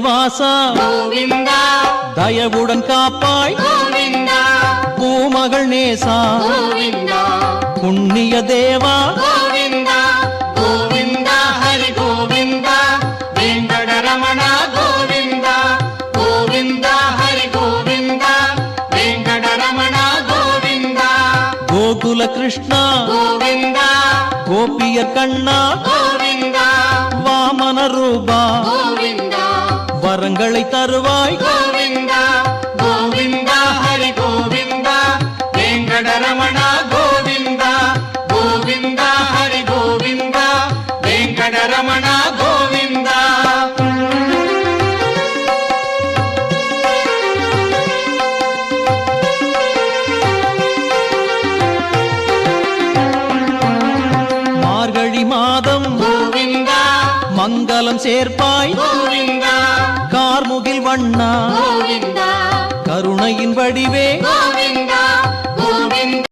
வாசா கோவிந்தா தயவுடன் காப்பாய் கோவிந்தா பூமகள் நேசா கோவிந்தா புண்ணிய தேவா கோவிந்தா கோவிந்தா ஹரி கோவிந்தா வெங்கடரமண கோவிந்தா கோவிந்தா ஹரி கோவிந்தா வெங்கடரமண கோவிந்தா கோகுல கிருஷ்ணா கோவிந்தா கோபியர் கண்ணா கோவிந்தா வாமன ரூபா கோவிந்தா வரங்களை தருவாய் கோவிந்தா கோவிந்தா ஹரி கோவிந்தா வெங்கடரமண கோவிந்தா கோவிந்தா ஹரி கோவிந்தா வெங்கடரமண கோவிந்தா மார்கழி மாதம் கோவிந்தா மங்களம் சேர்ப்பாய் கோவிந்தா கார்முகில் வண்ணா கோவிந்தா கருணையின் வடிவே கோவிந்தா